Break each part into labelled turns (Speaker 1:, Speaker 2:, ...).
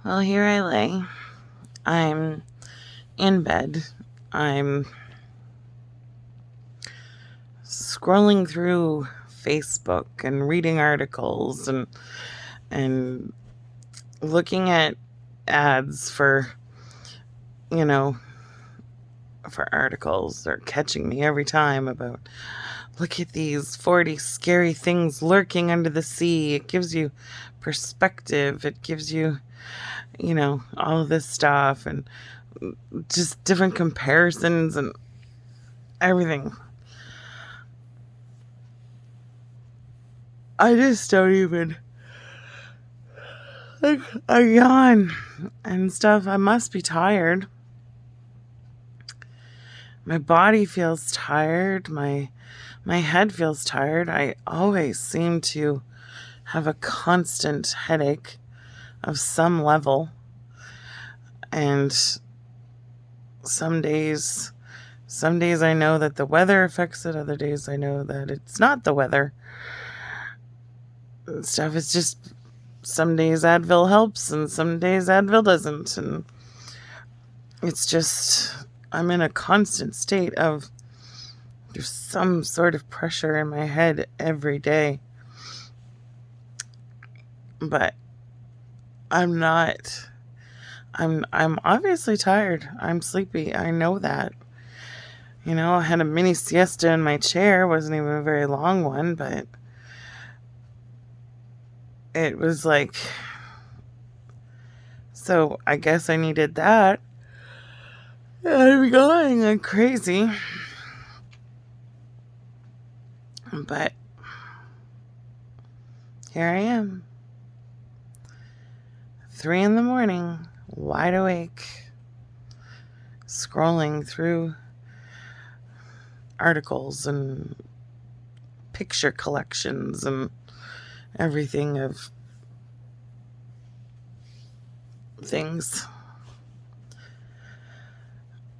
Speaker 1: Well, here I lay. I'm in bed. I'm scrolling through Facebook and reading articles and looking at ads you know, for articles. They're catching me every time about look at these 40 scary things lurking under the sea. It gives you perspective. It gives you, all of this stuff and just different comparisons and everything. I just don't even. Like, I yawn and stuff. I must be tired. My body feels tired. My head feels tired. I always seem to have a constant headache of some level. And some days I know that the weather affects it. Other days I know that it's not the weather. Stuff is just some days Advil helps and some days Advil doesn't. And it's just, I'm in a constant state of there's some sort of pressure in my head every day. But I'm not, I'm obviously tired. I'm sleepy. I know that. I had a mini siesta in my chair. It wasn't even a very long one, but it was like, so I guess I needed that. I'm going like crazy. But here I am. 3 a.m, wide awake, scrolling through articles and picture collections and everything of things.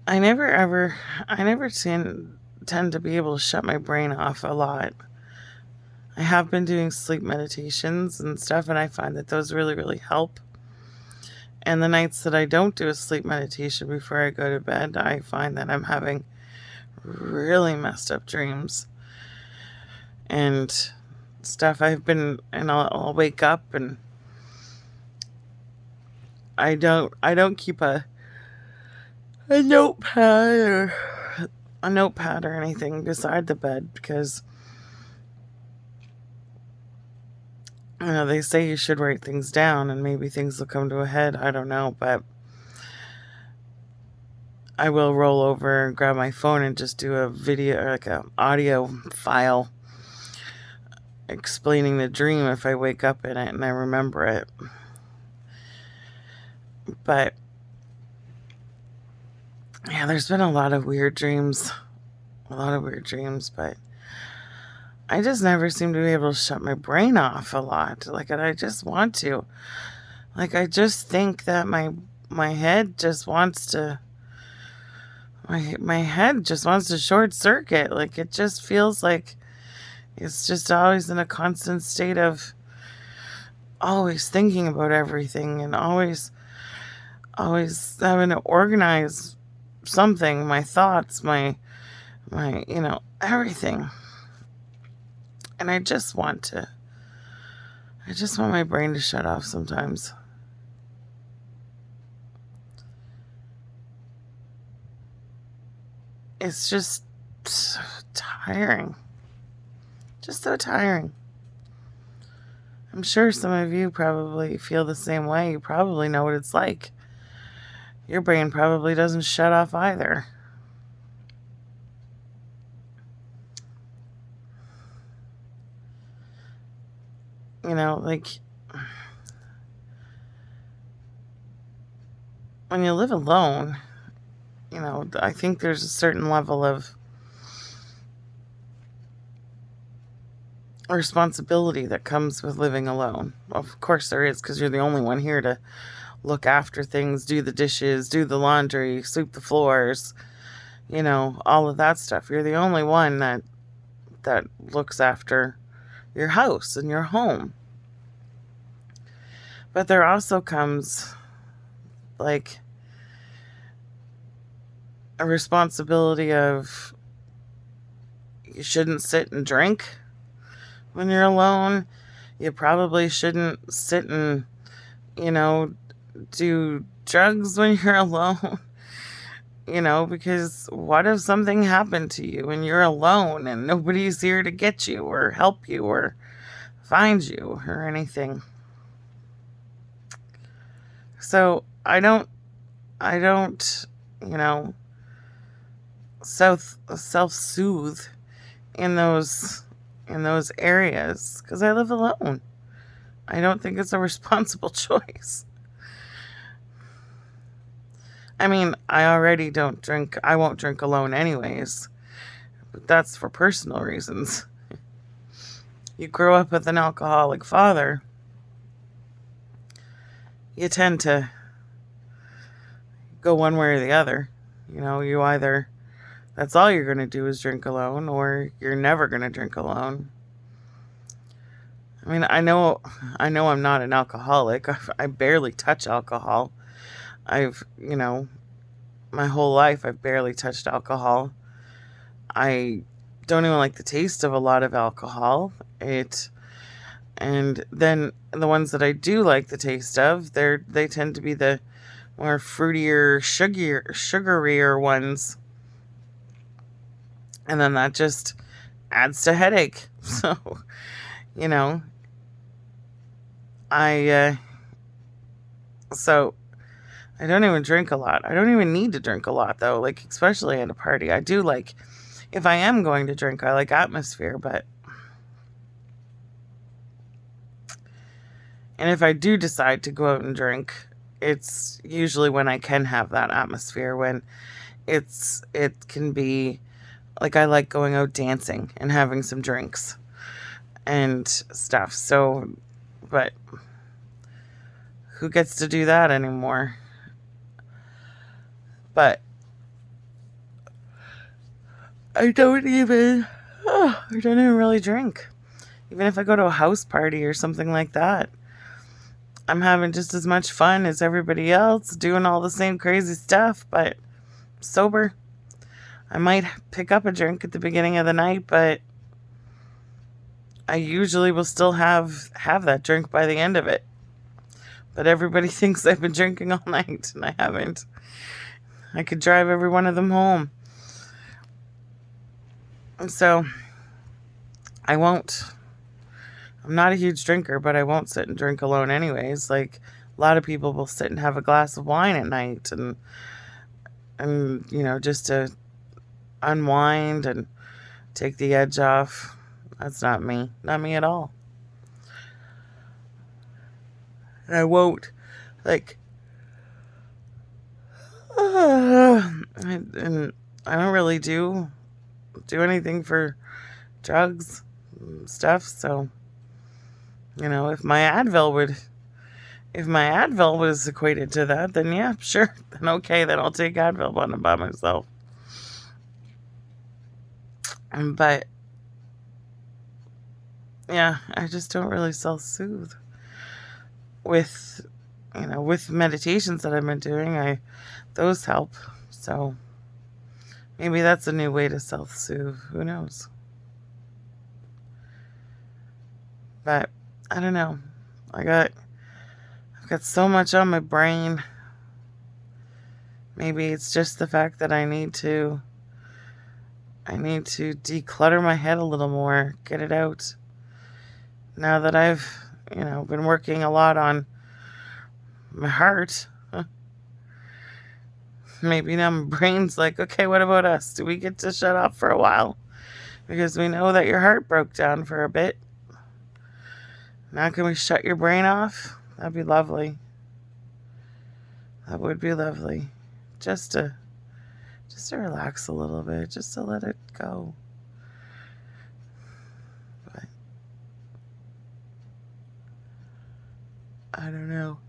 Speaker 1: I never tend to be able to shut my brain off a lot. I have been doing sleep meditations and stuff, and I find that those really, really help. And the nights that I don't do a sleep meditation before I go to bed, I find that I'm having really messed up dreams and stuff. I'll wake up and I don't keep a notepad or anything beside the bed because they say you should write things down and maybe things will come to a head. I don't know, but I will roll over and grab my phone and just do a video or like an audio file explaining the dream if I wake up in it and I remember it. But yeah, there's been a lot of weird dreams, but I just never seem to be able to shut my brain off a lot. Like, and I just want to. Like, I just think that my head just wants to. My head just wants to short circuit. Like, it just feels like it's just always in a constant state of always thinking about everything and always having to organize something, my thoughts, my everything. And I just want my brain to shut off sometimes. It's just so tiring. Just so tiring. I'm sure some of you probably feel the same way. You probably know what it's like. Your brain probably doesn't shut off either. Like when you live alone, I think there's a certain level of responsibility that comes with living alone. Of course there is, because you're the only one here to look after things, do the dishes, do the laundry, sweep the floors, all of that stuff. You're the only one that looks after your house and your home. But there also comes like a responsibility of you shouldn't sit and drink when you're alone. You probably shouldn't sit and, you know, do drugs when you're alone, because what if something happened to you and you're alone and nobody's here to get you or help you or find you or anything? So I don't, you know, self soothe in those areas because I live alone. I don't think it's a responsible choice. I mean, I already don't drink. I won't drink alone anyways. But that's for personal reasons. You grow up with an alcoholic father, you tend to go one way or the other. You either, that's all you're going to do is drink alone, or you're never going to drink alone. I mean, I know I'm not an alcoholic. I barely touch alcohol. My whole life I've barely touched alcohol. I don't even like the taste of a lot of alcohol. And then the ones that I do like the taste of, they tend to be the more fruitier, sugarier ones. And then that just adds to headache. So, you know, I so I don't even drink a lot. I don't even need to drink a lot though, like especially at a party. I do like, if I am going to drink, I like atmosphere, and if I do decide to go out and drink, it's usually when I can have that atmosphere, when it can be like, I like going out dancing and having some drinks and stuff. So, but who gets to do that anymore? But I don't even really drink. Even if I go to a house party or something like that, I'm having just as much fun as everybody else, doing all the same crazy stuff, but sober. I might pick up a drink at the beginning of the night, but I usually will still have that drink by the end of it. But everybody thinks I've been drinking all night, and I haven't. I could drive every one of them home. And so, I won't. I'm not a huge drinker, but I won't sit and drink alone anyways. Like, a lot of people will sit and have a glass of wine at night and just to unwind and take the edge off. That's not me. Not me at all. And I won't, like, and I don't really do anything for drugs and stuff. So, if my Advil was equated to that, then yeah, sure. Then okay, then I'll take Advil by myself. But yeah, I just don't really self-soothe with meditations that I've been doing. Those help. So maybe that's a new way to self-soothe. Who knows? But I don't know. I've got so much on my brain. Maybe it's just the fact that I need to declutter my head a little more, get it out. Now that I've, been working a lot on my heart, maybe now my brain's like, okay, what about us? Do we get to shut off for a while? Because we know that your heart broke down for a bit. Now can we shut your brain off? That'd be lovely. That would be lovely. Just to relax a little bit, just to let it go. But I don't know.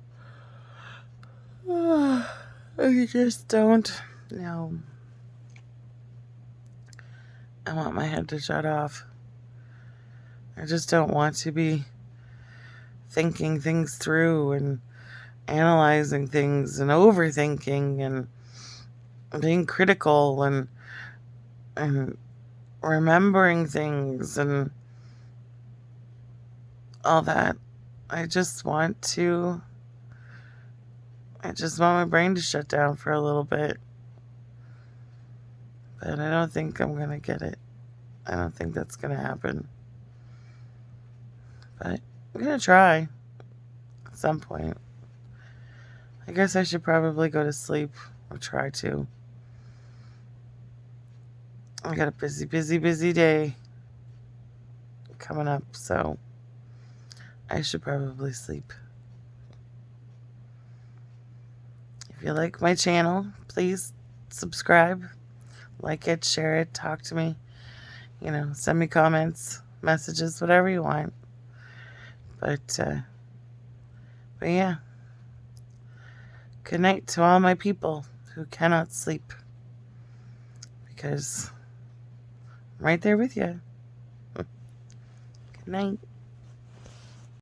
Speaker 1: I just don't know. I want my head to shut off. I just don't want to be thinking things through and analyzing things and overthinking and being critical and remembering things and all that. I just want my brain to shut down for a little bit. But I don't think I'm going to get it. I don't think that's going to happen. But I'm going to try at some point. I guess I should probably go to sleep or try to. I got a busy day coming up, so I should probably sleep. If you like my channel, please subscribe, like it, share it, talk to me. Send me comments, messages, whatever you want. But yeah. Good night to all my people who cannot sleep. Because I'm right there with you. Good night.